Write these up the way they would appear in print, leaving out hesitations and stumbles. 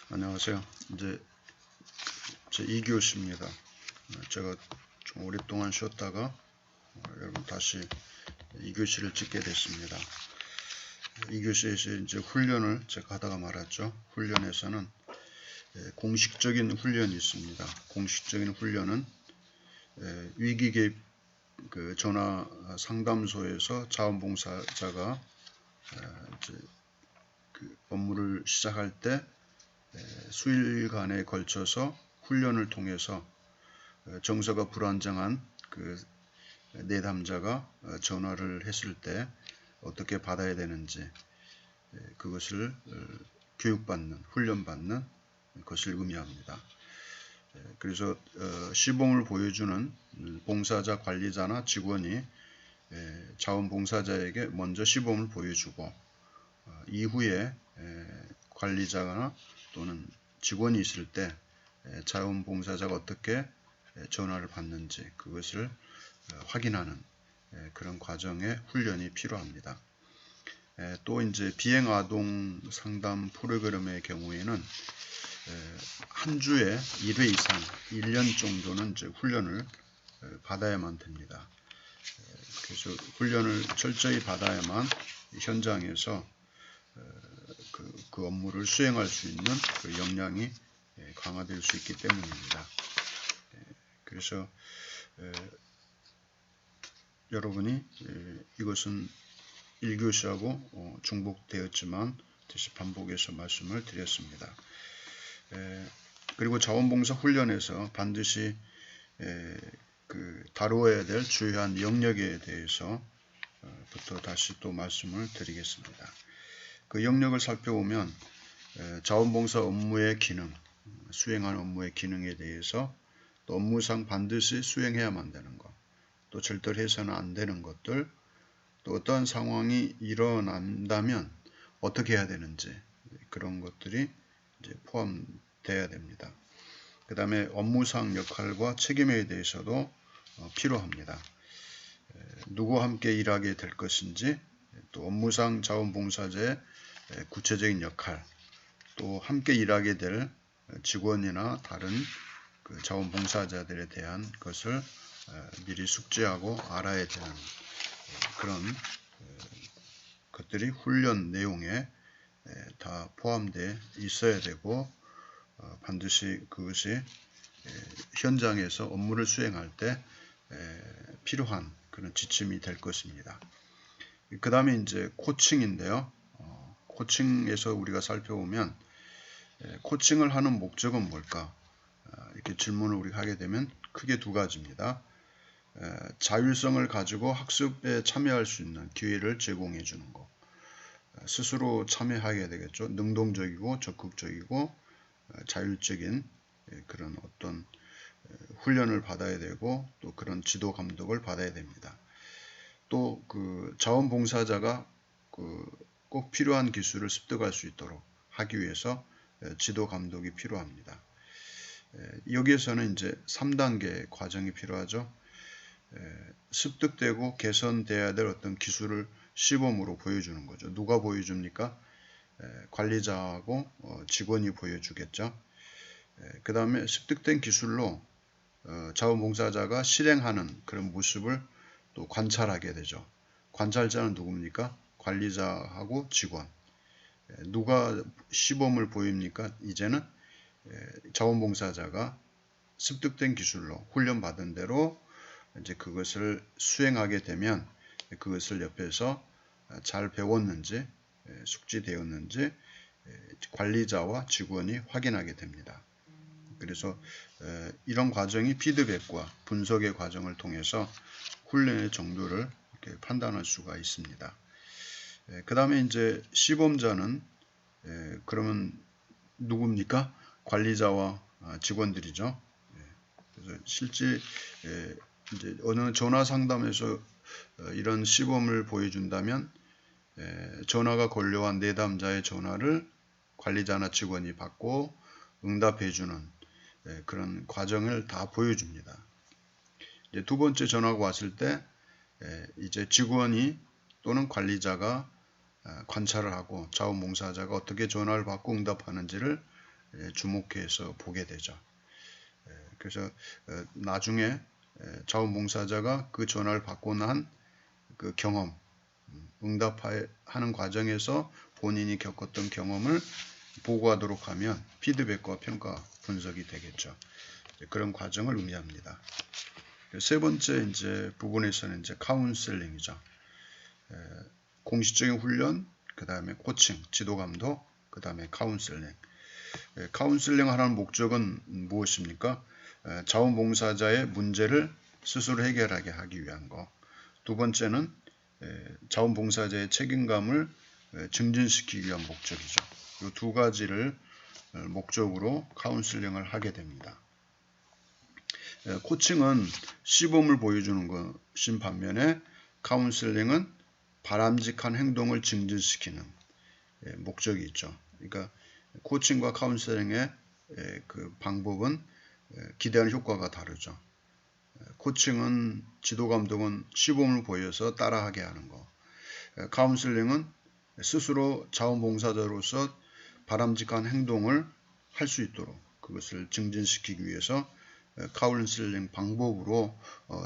안녕하세요. 이제 제 2교시입니다. 제가 좀 오랫동안 쉬었다가 여러분 다시 2교시를 찍게 됐습니다. 2교시에서 이제 훈련을 제가 하다가 말았죠. 훈련에서는 공식적인 훈련이 있습니다. 공식적인 훈련은 위기 개입 전화 상담소에서 자원봉사자가 이제 업무를 시작할 때 수일간에 걸쳐서 훈련을 통해서 정서가 불안정한 내담자가 전화를 했을 때 어떻게 받아야 되는지 그것을 교육받는, 훈련받는 것을 의미합니다. 그래서 시범을 보여주는 봉사자, 관리자나 직원이 자원봉사자에게 먼저 시범을 보여주고 이후에 관리자나 또는 직원이 있을 때 자원봉사자가 어떻게 전화를 받는지 그것을 확인하는 그런 과정의 훈련이 필요합니다. 또 이제 비행아동 상담 프로그램의 경우에는 한 주에 1회 이상 1년 정도는 이제 훈련을 받아야만 됩니다. 그래서 훈련을 철저히 받아야만 현장에서 그 업무를 수행할 수 있는 그 역량이 강화될 수 있기 때문입니다. 그래서 여러분이 이것은 1교시하고 중복되었지만 다시 반복해서 말씀을 드렸습니다. 그리고 자원봉사 훈련에서 반드시 다루어야 될 주요한 영역에 대해서부터 다시 또 말씀을 드리겠습니다. 그 영역을 살펴보면 자원봉사 업무의 기능, 수행하는 업무의 기능에 대해서 또 업무상 반드시 수행해야만 되는 것, 또 절대로 해서는 안 되는 것들, 또 어떠한 상황이 일어난다면 어떻게 해야 되는지 그런 것들이 이제 포함되어야 됩니다. 그 다음에 업무상 역할과 책임에 대해서도 필요합니다. 누구와 함께 일하게 될 것인지, 또 업무상 자원봉사자의 구체적인 역할, 또 함께 일하게 될 직원이나 다른 자원봉사자들에 대한 것을 미리 숙지하고 알아야 되는 그런 것들이 훈련 내용에 다 포함되어 있어야 되고 반드시 그것이 현장에서 업무를 수행할 때 필요한 그런 지침이 될 것입니다. 그 다음에 이제 코칭인데요. 코칭에서 우리가 살펴보면 코칭을 하는 목적은 뭘까? 이렇게 질문을 우리가 하게 되면 크게 두 가지입니다. 자율성을 가지고 학습에 참여할 수 있는 기회를 제공해 주는 것. 스스로 참여하게 되겠죠. 능동적이고 적극적이고 자율적인 그런 어떤 훈련을 받아야 되고 또 그런 지도 감독을 받아야 됩니다. 또 자원봉사자가 꼭 필요한 기술을 습득할 수 있도록 하기 위해서 지도 감독이 필요합니다. 여기에서는 이제 3단계 과정이 필요하죠. 습득되고 개선돼야 될 어떤 기술을 시범으로 보여주는 거죠. 누가 보여줍니까? 관리자하고 직원이 보여주겠죠. 그 다음에 습득된 기술로 자원봉사자가 실행하는 그런 모습을 또 관찰하게 되죠. 관찰자는 누굽니까? 관리자하고 직원. 누가 시범을 보입니까? 이제는 자원봉사자가 습득된 기술로 훈련받은 대로 이제 그것을 수행하게 되면 그것을 옆에서 잘 배웠는지 숙지되었는지 관리자와 직원이 확인하게 됩니다. 그래서 이런 과정이 피드백과 분석의 과정을 통해서 훈련의 정도를 이렇게 판단할 수가 있습니다. 그 다음에 이제 시범자는 그러면 누굽니까? 관리자와 직원들이죠. 그래서 실제 이제 어느 전화 상담에서 이런 시범을 보여준다면 전화가 걸려온 내담자의 전화를 관리자나 직원이 받고 응답해주는 그런 과정을 다 보여줍니다. 이제 두 번째 전화가 왔을 때 이제 직원이 또는 관리자가 관찰을 하고 자원봉사자가 어떻게 전화를 받고 응답하는지를 주목해서 보게 되죠. 그래서 나중에 자원봉사자가 그 전화를 받고 난 그 경험, 응답하는 과정에서 본인이 겪었던 경험을 보고하도록 하면 피드백과 평가 분석이 되겠죠. 그런 과정을 의미합니다. 세 번째 이제 부분에서는 이제 카운셀링이죠. 공식적인 훈련, 그 다음에 코칭, 지도 감독, 그 다음에 카운셀링. 카운셀링 하라는 목적은 무엇입니까? 자원봉사자의 문제를 스스로 해결하게 하기 위한 거. 두 번째는 자원봉사자의 책임감을 증진시키기 위한 목적이죠. 이 두 가지를 목적으로 카운셀링을 하게 됩니다. 코칭은 시범을 보여주는 것인 반면에 카운셀링은 바람직한 행동을 증진시키는 목적이 있죠. 그러니까 코칭과 카운셀링의 그 방법은 기대하는 효과가 다르죠. 코칭은 지도 감독은 시범을 보여서 따라하게 하는 거. 카운셀링은 스스로 자원봉사자로서 바람직한 행동을 할 수 있도록 그것을 증진시키기 위해서 카운셀링 방법으로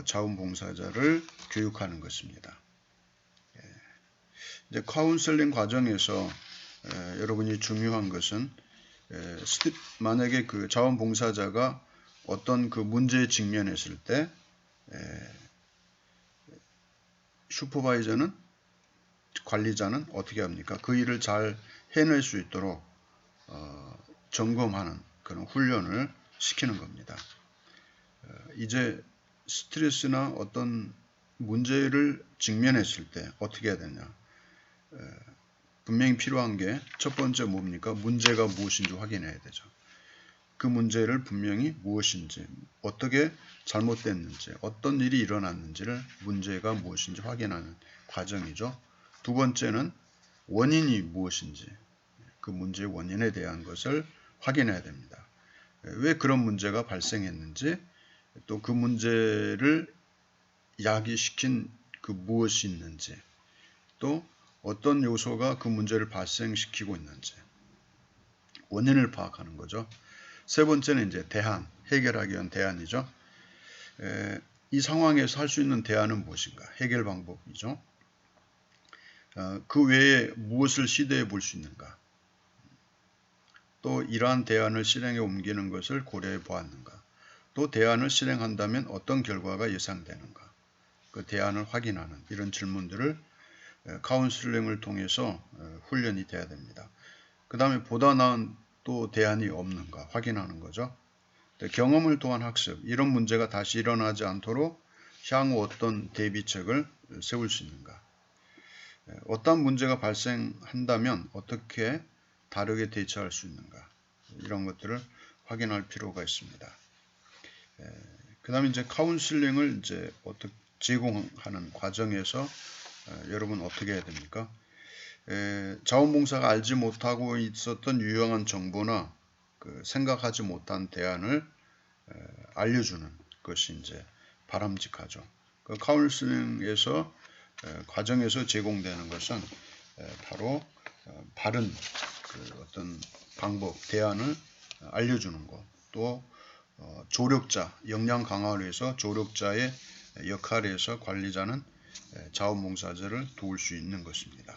자원봉사자를 교육하는 것입니다. 이제 카운셀링 과정에서 여러분이 중요한 것은 만약에 그 자원봉사자가 어떤 그 문제에 직면했을 때 슈퍼바이저는 관리자는 어떻게 합니까? 그 일을 잘 해낼 수 있도록 점검하는 그런 훈련을 시키는 겁니다. 이제 스트레스나 어떤 문제를 직면했을 때 어떻게 해야 되냐? 분명히 필요한 게 첫 번째 뭡니까? 문제가 무엇인지 확인해야 되죠. 그 문제를 분명히 무엇인지, 어떻게 잘못됐는지, 어떤 일이 일어났는지를 문제가 무엇인지 확인하는 과정이죠. 두 번째는 원인이 무엇인지, 그 문제의 원인에 대한 것을 확인해야 됩니다. 왜 그런 문제가 발생했는지, 또 그 문제를 야기시킨 그 무엇이 있는지, 또 어떤 요소가 그 문제를 발생시키고 있는지, 원인을 파악하는 거죠. 세 번째는 이제 대안, 해결하기 위한 대안이죠. 이 상황에서 할 수 있는 대안은 무엇인가? 해결 방법이죠. 그 외에 무엇을 시도해 볼 수 있는가? 또 이러한 대안을 실행에 옮기는 것을 고려해 보았는가? 또 대안을 실행한다면 어떤 결과가 예상되는가? 그 대안을 확인하는 이런 질문들을 카운슬링을 통해서 훈련이 돼야 됩니다. 그 다음에 보다 나은 또 대안이 없는가 확인하는 거죠. 경험을 통한 학습, 이런 문제가 다시 일어나지 않도록 향후 어떤 대비책을 세울 수 있는가. 어떤 문제가 발생한다면 어떻게 다르게 대처할 수 있는가. 이런 것들을 확인할 필요가 있습니다. 그 다음에 이제 카운슬링을 이제 어떻게 제공하는 과정에서 여러분 어떻게 해야 됩니까? 자원봉사가 알지 못하고 있었던 유용한 정보나 그 생각하지 못한 대안을 알려주는 것이 이제 바람직하죠. 그 카운슬링에서 과정에서 제공되는 것은 바로 바른 그 어떤 방법, 대안을 알려주는 것, 또 조력자, 역량 강화를 위해서 조력자의 역할에서 관리자는 자원봉사자를 도울 수 있는 것입니다.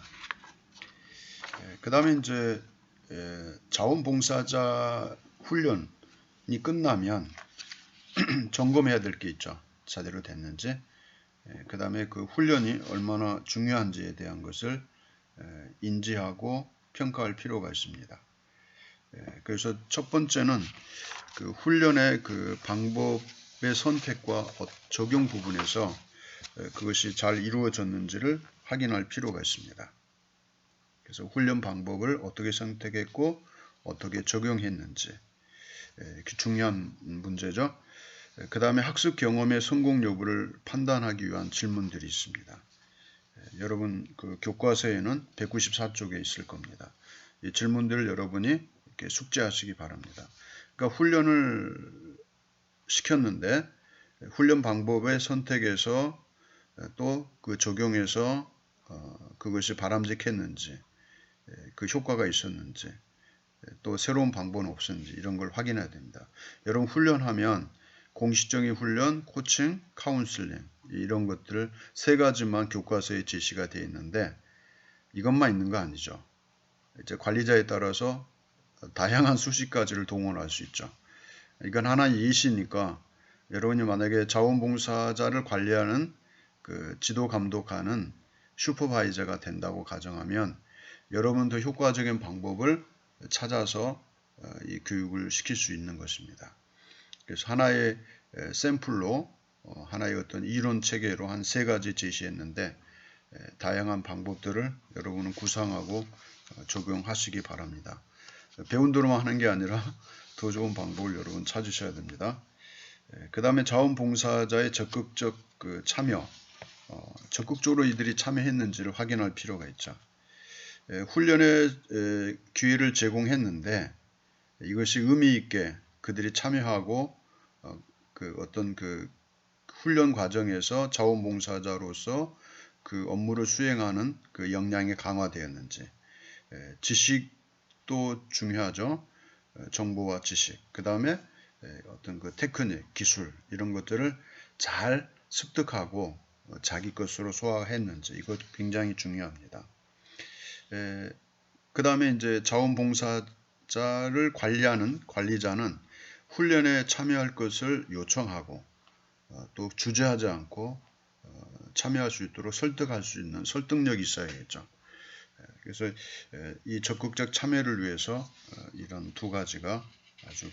그 다음에 이제 자원봉사자 훈련이 끝나면 점검해야 될 게 있죠. 제대로 됐는지. 그 다음에 그 훈련이 얼마나 중요한지에 대한 것을 인지하고 평가할 필요가 있습니다. 그래서 첫 번째는 그 훈련의 그 방법의 선택과 적용 부분에서 그것이 잘 이루어졌는지를 확인할 필요가 있습니다. 그래서 훈련 방법을 어떻게 선택했고 어떻게 적용했는지 중요한 문제죠. 그 다음에 학습 경험의 성공 여부를 판단하기 위한 질문들이 있습니다. 여러분 그 교과서에는 194쪽에 있을 겁니다. 이 질문들을 여러분이 이렇게 숙지하시기 바랍니다. 그러니까 훈련을 시켰는데 훈련 방법의 선택에서 또 그 적용해서 그것이 바람직했는지 그 효과가 있었는지 또 새로운 방법은 없었는지 이런 걸 확인해야 됩니다. 여러분 훈련하면 공식적인 훈련, 코칭, 카운슬링 이런 것들 세 가지만 교과서에 제시가 되어 있는데 이것만 있는 거 아니죠. 이제 관리자에 따라서 다양한 수십 가지를 동원할 수 있죠. 이건 하나의 예시니까 여러분이 만약에 자원봉사자를 관리하는 그 지도 감독하는 슈퍼바이저가 된다고 가정하면 여러분도 효과적인 방법을 찾아서 이 교육을 시킬 수 있는 것입니다. 그래서 하나의 샘플로 하나의 어떤 이론 체계로 한 세 가지 제시했는데 다양한 방법들을 여러분은 구상하고 적용하시기 바랍니다. 배운 대로만 하는 게 아니라 더 좋은 방법을 여러분 찾으셔야 됩니다. 그 다음에 자원봉사자의 적극적 그 참여, 적극적으로 이들이 참여했는지를 확인할 필요가 있죠. 훈련의 기회를 제공했는데 이것이 의미 있게 그들이 참여하고 그 어떤 그 훈련 과정에서 자원봉사자로서 그 업무를 수행하는 그 역량이 강화되었는지, 지식도 중요하죠. 정보와 지식. 그 다음에 어떤 그 테크닉, 기술 이런 것들을 잘 습득하고 자기 것으로 소화했는지 이것 굉장히 중요합니다. 그 다음에 이제 자원봉사자를 관리하는 관리자는 훈련에 참여할 것을 요청하고 또 주저하지 않고 참여할 수 있도록 설득할 수 있는 설득력이 있어야겠죠. 그래서 이 적극적 참여를 위해서 이런 두 가지가 아주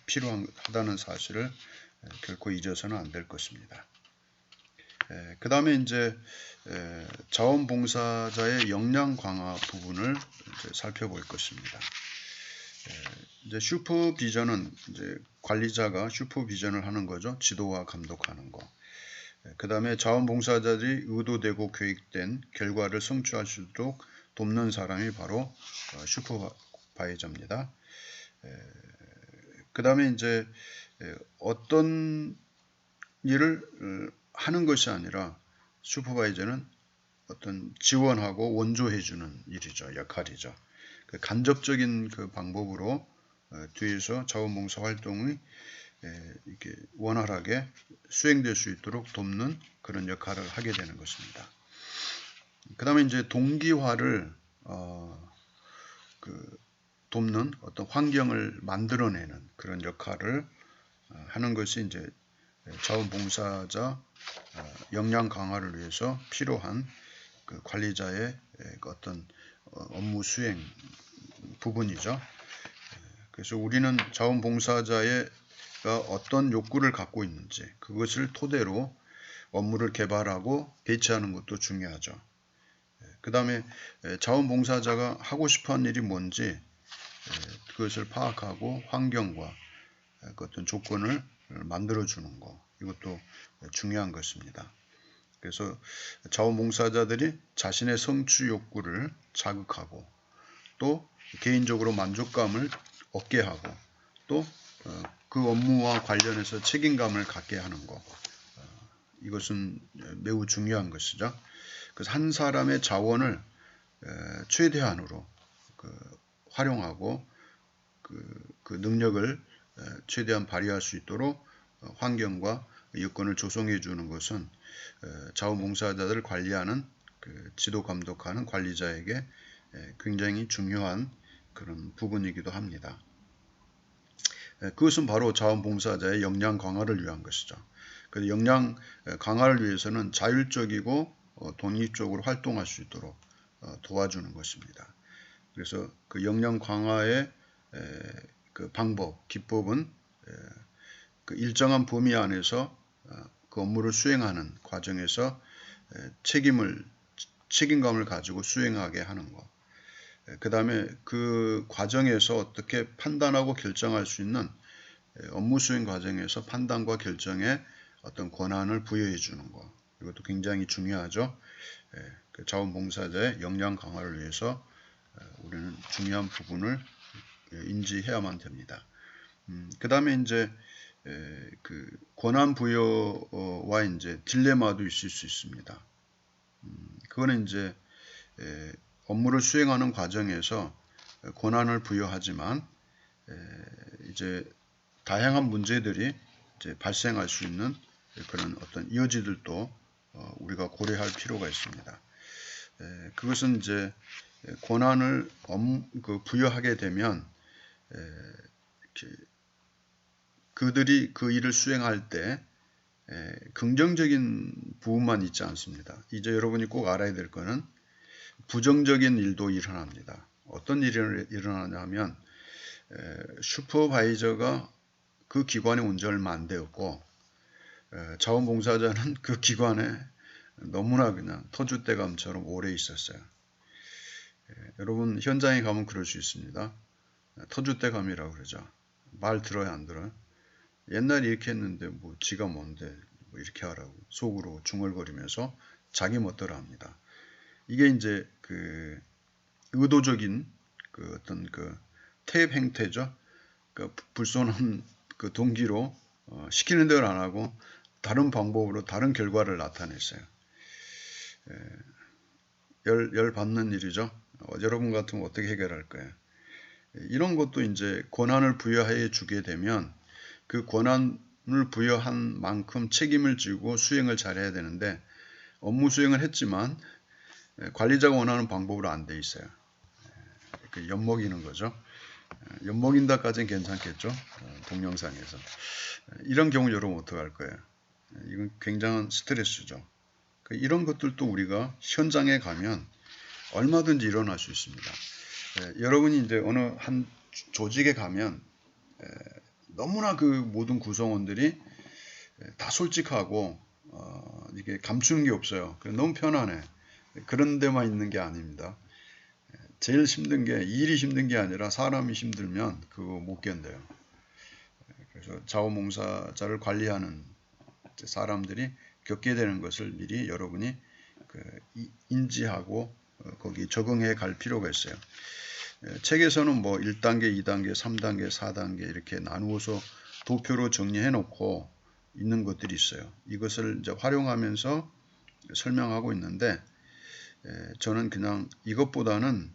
필요하다는 사실을 결코 잊어서는 안 될 것입니다. 그 다음에 이제 자원봉사자의 역량 강화 부분을 이제 살펴볼 것입니다. 이제 슈퍼비전은 이제 관리자가 슈퍼비전을 하는 거죠. 지도와 감독하는 거. 그 다음에 자원봉사자들이 의도되고 계획된 결과를 성취할 수 있도록 돕는 사람이 바로 슈퍼바이저입니다. 그 다음에 이제 어떤 일을 하는 것이 아니라 슈퍼바이저는 어떤 지원하고 원조해주는 일이죠. 역할이죠. 그 간접적인 그 방법으로 뒤에서 자원봉사 활동이 이렇게 원활하게 수행될 수 있도록 돕는 그런 역할을 하게 되는 것입니다. 그 다음에 이제 동기화를 돕는 어떤 환경을 만들어내는 그런 역할을 하는 것이 이제 자원봉사자 역량 강화를 위해서 필요한 그 관리자의 어떤 업무 수행 부분이죠. 그래서 우리는 자원봉사자가 어떤 욕구를 갖고 있는지 그것을 토대로 업무를 개발하고 배치하는 것도 중요하죠. 그 다음에 자원봉사자가 하고 싶어하는 일이 뭔지 그것을 파악하고 환경과 어떤 조건을 만들어주는 것 이것도 중요한 것입니다. 그래서 자원봉사자들이 자신의 성취 욕구를 자극하고 또 개인적으로 만족감을 얻게 하고 또 그 업무와 관련해서 책임감을 갖게 하는 것 이것은 매우 중요한 것이죠. 그래서 한 사람의 자원을 최대한으로 활용하고 그 능력을 최대한 발휘할 수 있도록 환경과 여건을 조성해 주는 것은 자원봉사자들을 관리하는 지도 감독하는 관리자에게 굉장히 중요한 그런 부분이기도 합니다. 그것은 바로 자원봉사자의 역량 강화를 위한 것이죠. 그 역량 강화를 위해서는 자율적이고 독립적으로 활동할 수 있도록 도와주는 것입니다. 그래서 그 역량 강화의 그 방법, 기법은 그 일정한 범위 안에서 그 업무를 수행하는 과정에서 책임감을 가지고 수행하게 하는 것. 그 다음에 그 과정에서 어떻게 판단하고 결정할 수 있는 업무 수행 과정에서 판단과 결정에 어떤 권한을 부여해 주는 것. 이것도 굉장히 중요하죠. 그 자원봉사자의 역량 강화를 위해서 우리는 중요한 부분을 인지해야만 됩니다. 그 다음에 이제 그 권한 부여와 이제 딜레마도 있을 수 있습니다. 그거는 이제 업무를 수행하는 과정에서 권한을 부여하지만 이제 다양한 문제들이 이제 발생할 수 있는 그런 어떤 여지들도 우리가 고려할 필요가 있습니다. 그것은 이제 권한을 부여하게 되면 그들이 그 일을 수행할 때 긍정적인 부분만 있지 않습니다. 이제 여러분이 꼭 알아야 될 것은 부정적인 일도 일어납니다. 어떤 일이 일어나냐면 슈퍼바이저가 그 기관에 온 지 얼마 안 되었고 자원봉사자는 그 기관에 너무나 그냥 터줏대감처럼 오래 있었어요. 여러분 현장에 가면 그럴 수 있습니다. 터줏대감이라고 그러죠. 말 들어야 안 들어요? 옛날에 이렇게 했는데 뭐 지가 뭔데 뭐 이렇게 하라고 속으로 중얼거리면서 자기 멋대로 합니다. 이게 이제 그 의도적인 그 어떤 그 태입 행태죠. 그 불손한 그 동기로 시키는 대로 안 하고 다른 방법으로 다른 결과를 나타냈어요. 열 받는 일이죠. 여러분 같으면 어떻게 해결할 거예요? 이런 것도 이제 권한을 부여해 주게 되면 그 권한을 부여한 만큼 책임을 지고 수행을 잘해야 되는데 업무 수행을 했지만 관리자가 원하는 방법으로 안 돼 있어요. 그 엿먹이는 거죠. 엿먹인다까지는 괜찮겠죠. 동영상에서. 이런 경우 여러분 어떡할 거예요? 이건 굉장한 스트레스죠. 이런 것들도 우리가 현장에 가면 얼마든지 일어날 수 있습니다. 여러분이 이제 어느 한 조직에 가면 너무나 그 모든 구성원들이 다 솔직하고 이게 감추는 게 없어요. 너무 편안해. 그런 데만 있는 게 아닙니다. 제일 힘든 게 일이 힘든 게 아니라 사람이 힘들면 그거 못 견뎌요. 그래서 자원봉사자를 관리하는 사람들이 겪게 되는 것을 미리 여러분이 인지하고 거기 적응해 갈 필요가 있어요. 책에서는 뭐 1단계, 2단계, 3단계, 4단계 이렇게 나누어서 도표로 정리해 놓고 있는 것들이 있어요. 이것을 이제 활용하면서 설명하고 있는데 저는 그냥 이것보다는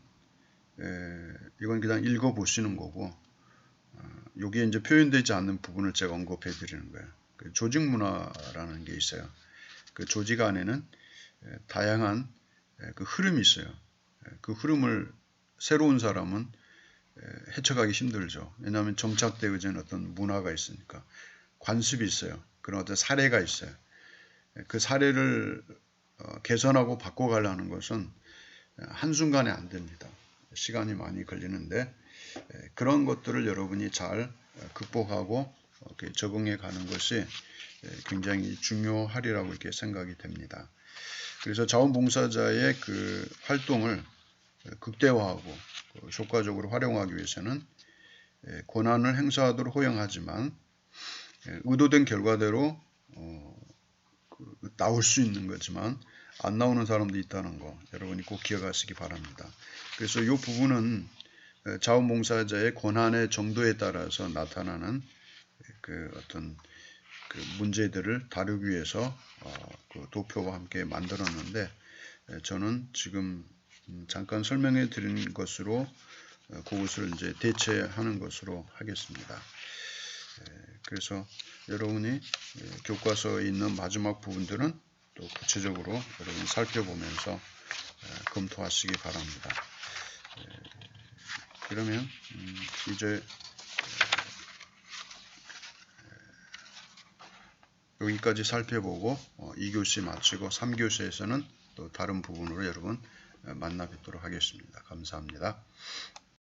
이건 그냥 읽어 보시는 거고 여기에 이제 표현되지 않는 부분을 제가 언급해 드리는 거예요. 그 조직 문화라는 게 있어요. 그 조직 안에는 다양한 그 흐름이 있어요. 그 흐름을 새로운 사람은 헤쳐가기 힘들죠. 왜냐하면 정착되어진 어떤 문화가 있으니까. 관습이 있어요. 그런 어떤 사례가 있어요. 그 사례를 개선하고 바꿔가려는 것은 한순간에 안 됩니다. 시간이 많이 걸리는데 그런 것들을 여러분이 잘 극복하고 적응해 가는 것이 굉장히 중요하리라고 이렇게 생각이 됩니다. 그래서 자원봉사자의 그 활동을 극대화하고 효과적으로 활용하기 위해서는 권한을 행사하도록 허용하지만 의도된 결과대로 나올 수 있는 거지만 안 나오는 사람도 있다는 거 여러분이 꼭 기억하시기 바랍니다. 그래서 이 부분은 자원봉사자의 권한의 정도에 따라서 나타나는 그 어떤 그 문제들을 다루기 위해서 그 도표와 함께 만들었는데 저는 지금 잠깐 설명해 드린 것으로 그것을 이제 대체하는 것으로 하겠습니다. 그래서 여러분이 교과서에 있는 마지막 부분들은 또 구체적으로 여러분이 살펴보면서 검토하시기 바랍니다. 그러면 이제 여기까지 살펴보고 2교시 마치고 3교시에서는 또 다른 부분으로 여러분 만나 뵙도록 하겠습니다. 감사합니다.